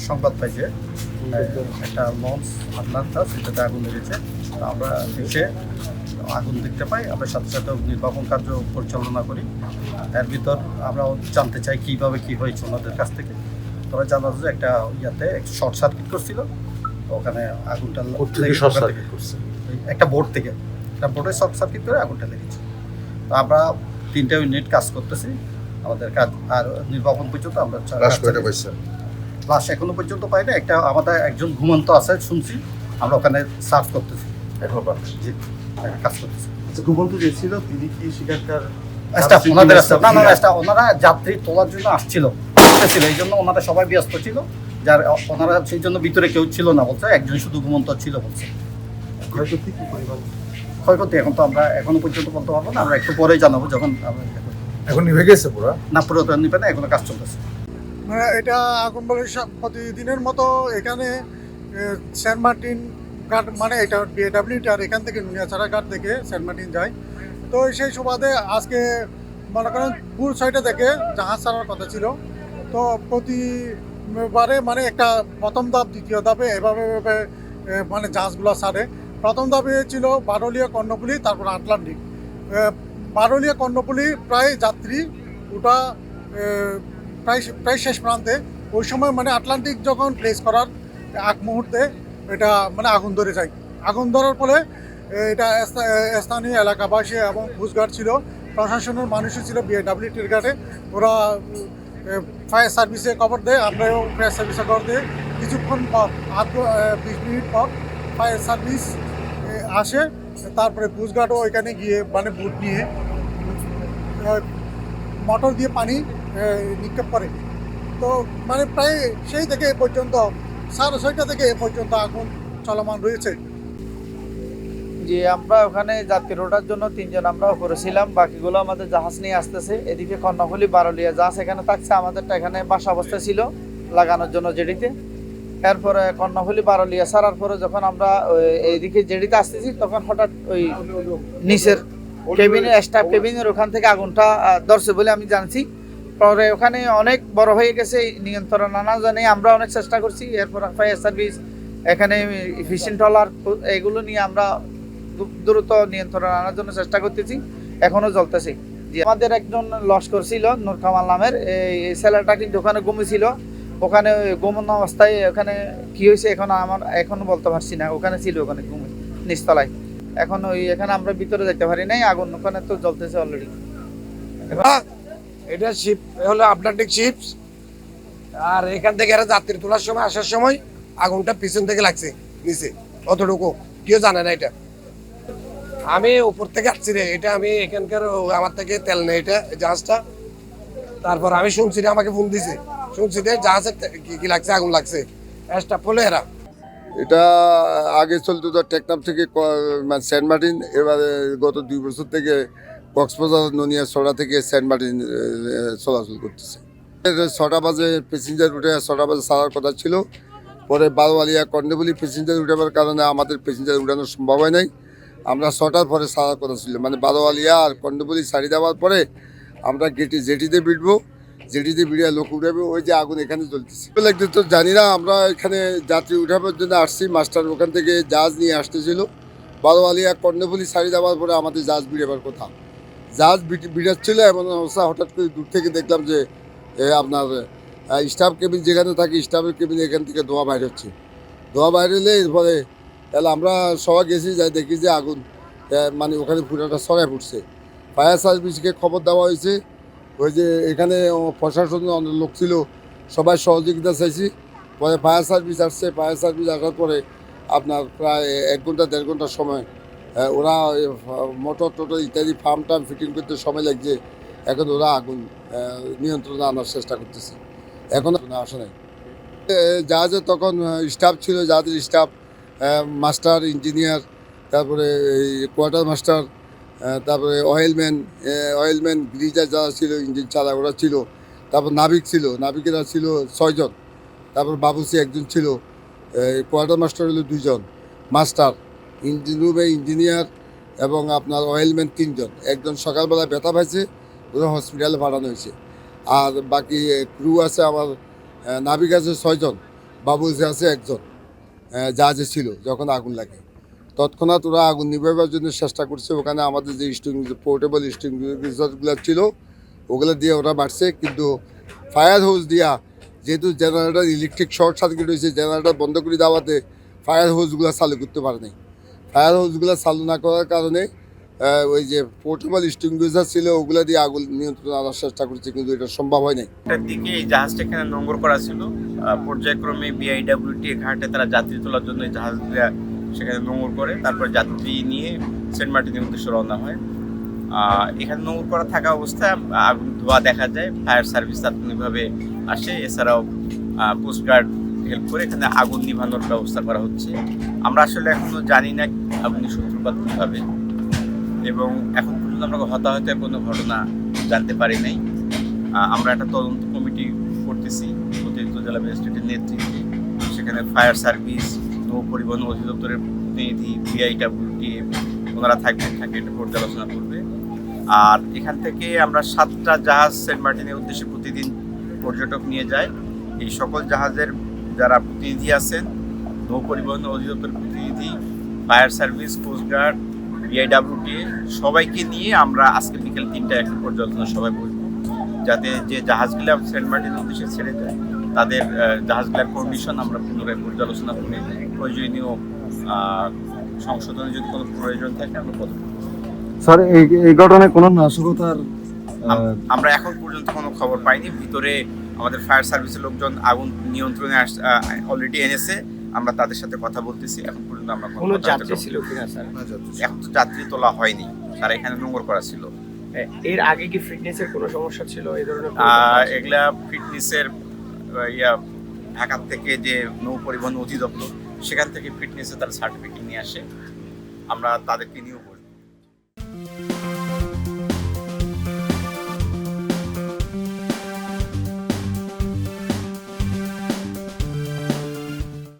সংবাদ পাই যে একটা লঞ্চ আটলান্টা সেটাতে আগুন লেগেছে। আমরা এসে আগুন দেখতে পাই, আমরা সাথে সাথে নির্বাপন কার্য পরিচালনা করি। এর ভিতর আমরা জানতে চাই কীভাবে কী হয়েছে ওনাদের কাছ থেকে। তবে জানা যায় একটা ইয়াতে শর্ট সার্কিট করছিল, ওখানে আগুনটা একটা বোর্ড থেকে একটা বোর্ডে শর্ট সার্কিট করে আগুনটা লেগেছে। তো আমরা 3টা ইউনিট কাজ করতেছি আমাদের কাজ, আর নির্বাপন পর্যন্ত আমরা লাশ এখনো পর্যন্ত পাই না। একটা আমাদের একজন ঘুমন্ত আছে শুনছি, আমরা ওখানে সার্চ করতেছি, এখনো জি কাজ করতেছি। ঘুমন্ত যে ছিল তিনি কি সেখানকার ওনারা যাত্রী তোলার জন্য আসছিল, এই জন্য ওনারা সবাই ব্যস্ত ছিল, যার ওনারা সেই জন্য ভিতরে কেউ ছিল না বলছে, একজন শুধু ঘুমন্ত ছিল বলছে। ক্ষয়ক্ষতি কি পরিমাণ? ক্ষয়ক্ষতি এখন তো আমরা এখনো পর্যন্ত বলতে পারবো না, আমরা একটু পরেই জানাবো যখন আমরা। এখন নিভে গেছে পুরো না, পুরো নিবে না, এখনো কাজ চলতেছে। মানে এটা আগুন বলে প্রতিদিনের মতো এখানে সেন্ট মার্টিন ঘাট, মানে এটা বিএডব্লিউটি, আর এখান থেকে নুনিয়াছড়া ঘাট থেকে সেন্ট মার্টিন যায়। তো সেই সুবাদে আজকে মনে করেন পুর সাইডে থেকে জাহাজ ছাড়ার কথা ছিল। তো প্রতিবারে মানে একটা প্রথম ধাপ দ্বিতীয় ধাপে এভাবে মানে জাহাজগুলো ছাড়ে। প্রথম ধাপে ছিল বারোলিয়া কর্ণফুলী, তারপর আটলান্টিক। বারোলিয়া কর্ণফুলী প্রায় যাত্রী ওটা প্রায় শেষ প্রান্তে। ওই সময় মানে আটলান্টিক যখন প্লেস করার এক মুহূর্তে এটা মানে আগুন ধরে যায়। আগুন ধরার ফলে এটা স্থানীয় এলাকাবাসী এবং কোস্টগার্ড ছিল, প্রশাসনের মানুষও ছিল বিএডব্লিউটির ঘাটে। ওরা ফায়ার সার্ভিসে খবর দেয়, আমরাও ফায়ার সার্ভিসে খবর দিই। কিছুক্ষণ পর 20 মিনিট পর ফায়ার সার্ভিস আসে। তারপরে কোস্টগার্ডও এখানে গিয়ে মানে বুট নিয়ে মোটর দিয়ে পানি নিক্ষেপ করে। তো মানে প্রায় সেই থেকে এ পর্যন্ত 6:30 থেকে এ পর্যন্ত আগুন চলমান রয়েছে। যে আমরা ওখানে যাত্রী ওঠার জন্য 3 জন আমরা করেছিলাম, বাকিগুলো আমাদের জাহাজ নিয়ে আসতেছে। এদিকে কর্ণফুলী বারোলিয়া জাহাজ এখানে থাকছে, আমাদেরটা এখানে বাসা অবস্থা ছিল লাগানোর জন্য জেডিতে। এরপরে কর্ণফুলী বারোলিয়া ছাড়ার পরে যখন আমরা এইদিকে জেডিতে আসতেছি, তখন হঠাৎ ওই নিচের কেবিনের স্টাফ কেবিনের ওখান থেকে আগুনটা ধরছে বলে আমি জানছি। পরে ওখানে অনেক বড় হয়ে গেছে, নিয়ন্ত্রণ আনা জানি আমরা অনেক চেষ্টা করছি। এরপর ফায়ার সার্ভিস এখানে ফিশিং ট্রলার এগুলো নিয়ে আমরা দ্রুত নিয়ন্ত্রণ আনার জন্য চেষ্টা করতেছি, এখনো চলতেছে। যে আমাদের একজন লস্কর ছিল নূর কামাল নামের, এই ছেলেটা কিন্তু ওখানে ঘুমিয়েছিল। ওখানে ঘুমানো অবস্থায় ওখানে কি হয়েছে এখনো বলতে পারছি না। ওখানে ছিল, ওখানে ঘুমিয়ে নিচতলায়। এখন এখানে আমরা ভিতরে যেতে পারি নাই, আগুন ওখানে তো জ্বলতেছে অলরেডি। এটা শিপ হলো আটলান্টিক শিপস, আর এখান থেকে এরা যাত্রী তোলার সময় আসার সময় আগুনটা পিছন থেকে লাগছে নিচে, অতটুকু কেউ জানে না। এটা আমি উপর থেকে আসছি রে, এটা আমি এখানকার আমার থেকে তেল নেই এটা জাহাজটা। তারপর আমি শুনছি রে, আমাকে ফোন দিছে, শুনছি রে জাহাজের কি লাগছে, আগুন লাগছে। স্টাফ বলে এরা এটা আগে চলতো তো টেকনাফ থেকে সেন্ট মার্টিন, এবারে গত 2 বছর থেকে কক্সবাজার নুনিয়াছড়া থেকে সেন্ট মার্টিন চলাচল করতেছে। 6টা বাজে প্যাসেঞ্জার উঠে 6টা বাজে ছাড়ার কথা ছিল। পরে বারোয়ালিয়া কর্ণফুলী প্যাসেঞ্জার উঠাবার কারণে আমাদের প্যাসেঞ্জার উঠানোর সম্ভব হয় নাই। আমরা 6টার পরে ছাড়ার কথা ছিল, মানে বারোয়ালিয়া আর কর্ণফুলী ছাড়ি দেওয়ার পরে আমরা জেটিতে বিটবো, জেটিতে বিড়িয়া লোক উঠাবে। ওই যে আগুন এখানে জ্বলতেছে লাগতে তো জানি না। আমরা এখানে যাত্রী উঠাবার জন্য আসছি, মাস্টার ওখান থেকে জাহাজ নিয়ে আসতেছিল। বারোয়ালিয়া কর্ণফুলী ছাড়ি দেওয়ার পরে আমাদের জাহাজ বিড়াবার কথা, জাহাজ বিড়াচ্ছিল। এমন অবস্থা হঠাৎ করে দূর থেকে দেখলাম যে আপনার স্টাফ কেবিন যেখানে থাকে, স্টাফের কেবিন এখান থেকে ধোঁয়া বাইর হচ্ছে। ধোঁয়া বাইর হলে এরপরে তাহলে আমরা সবাই গেছি, যাই দেখি যে আগুন মানে ওখানে পুরোটা ছড়ায় পড়ছে। ফায়ার সার্ভিসকে খবর দেওয়া হয়েছে। ওই যে এখানে প্রশাসনের অনেক লোক ছিল, সবাই সহযোগিতা চাইছি। পরে ফায়ার সার্ভিস আসছে। ফায়ার সার্ভিস আসার পরে আপনার প্রায় 1 ঘন্টা 1.5 ঘন্টার সময় ওরা মোটর টোটর ইত্যাদি ফার্ম টার্ম ফিটিং করতে সময় লাগছে। এখন ওরা আগুন নিয়ন্ত্রণে আনার চেষ্টা করতেছে, এখনও আসে নাই। জাহাজে তখন স্টাফ ছিল, জাহাজের স্টাফ, মাস্টার, ইঞ্জিনিয়ার, তারপরে এই কোয়ার্টার মাস্টার, তারপরে অয়েলম্যান গ্রিজার যারা ছিল, ইঞ্জিন চালা ওরা ছিল। তারপর নাবিক ছিল, নাবিকেরা ছিল 6 জন। তারপর বাবুসি একজন ছিল, কোয়ার্টার মাস্টার হলো 2 জন, মাস্টার ইঞ্জিনিয়ার এবং আপনার অয়েলম্যান 3 জন। একজন সকালবেলা ব্যথা পাইছে, ওরা হসপিটালে পাঠানো হয়েছে। আর বাকি ক্রু আছে আমার, নাবিক আছে 6 জন, বাবুলসে আছে 1 জন জাহাজে ছিল যখন আগুন লাগে। তৎক্ষণাৎ ওরা আগুন নিভাবার জন্য চেষ্টা করছে। ওখানে আমাদের যে পোর্টেবল স্টিংগুলো ছিল ওগুলো দিয়ে ওরা বাড়ছে, কিন্তু ফায়ার হোজ দিয়া, যেহেতু জেনারেটর ইলেকট্রিক শর্ট সার্কিট হয়েছে, জেনারেটর বন্ধ করে দেওয়াতে ফায়ার হোজগুলো চালু করতে পারে নাই। ফায়ার হোজগুলো চালু না করার কারণে ওই যে পোর্টেবল স্টিংগুইজার ছিল ওগুলো দিয়ে আগুন নিয়ন্ত্রণ আনার চেষ্টা করছে, কিন্তু এটা সম্ভব হয় নাই। একটার দিকে এই জাহাজটা এখানে নোঙর করা ছিল। পর্যায়ক্রমে বিআইডব্লিউটি ঘাটে তারা যাত্রী তোলার জন্য এই জাহাজগুলো সেখানে নোঙর করে, তারপর যাত্রী নিয়ে সেন্ট মার্টিনের উদ্দেশ্যে রওনা হয়। এখানে নোঙর করা থাকা অবস্থায় আগুন ধোয়া দেখা যায়। ফায়ার সার্ভিস তাৎক্ষণিকভাবে আসে, এছাড়াও কোস্টগার্ড হেল্প করে এখানে আগুন নিভানোর ব্যবস্থা করা হচ্ছে। আমরা আসলে এখনো জানি না আগুনের সূত্রপাত কীভাবে, এবং এখন পর্যন্ত আমরা হতাহতের কোনো ঘটনা জানতে পারি নাই। আমরা একটা তদন্ত কমিটি করতেছি অতিরিক্ত জেলা ম্যাজিস্ট্রেটের নেতৃত্বে। সেখানে ফায়ার সার্ভিস, নৌ পরিবহন অধিদপ্তরের প্রতিনিধি, বিআইডব্লিউটি ওনারা থাকবেন, এটা পর্যালোচনা করবে। আর এখান থেকে আমরা 7টা জাহাজ সেন্ট মার্টিনের উদ্দেশ্যে প্রতিদিন পর্যটক নিয়ে যায়। এই সকল জাহাজের যারা প্রতিনিধি আছেন, নৌ পরিবহন অধিদপ্তরের প্রতিনিধি, ফায়ার সার্ভিস, কোস্টগার্ড, বিআইডব্লিউটি সবাইকে নিয়ে আমরা আজকে বিকেল 3টায় একটা পর্যালোচনা সভায় বসবো, যাতে যে জাহাজগুলো সেন্ট মার্টিনের উদ্দেশ্যে ছেড়ে যায় তাদের জাহাজগুলোর কন্ডিশন আমরা পুনরায় পর্যালোচনা করে প্রয়োজনীয় সংশোধনের যদি কোনো প্রয়োজন থাকে আমরা পদক্ষেপ নেব। স্যার এই ঘটনায় কোনো নাশকতার আমরা এখন পর্যন্ত কোনো খবর পাইনি। ভিতরে আমাদের ফায়ার সার্ভিসের লোকজন আগুন নিয়ন্ত্রণে অলরেডি এনেছে, আমরা তাদের সাথে কথা বলতেছি। এখন পর্যন্ত আমরা কোনো যাত্রী ছিল কিনা স্যার? এখন তো যাত্রী তোলা হয়নি, তারা এখানে নোঙর করা ছিল। এর আগে কি ফিটনেসের কোনো সমস্যা ছিল এই ধরনের? এগুলা ফিটনেসের ঢাকা থেকে যে নৌ পরিবহন অধিদপ্তর সেখান থেকে ফিটনেসের তার সার্টিফিকেট নিয়ে আসে, আমরা তাদেরকে নিয়েও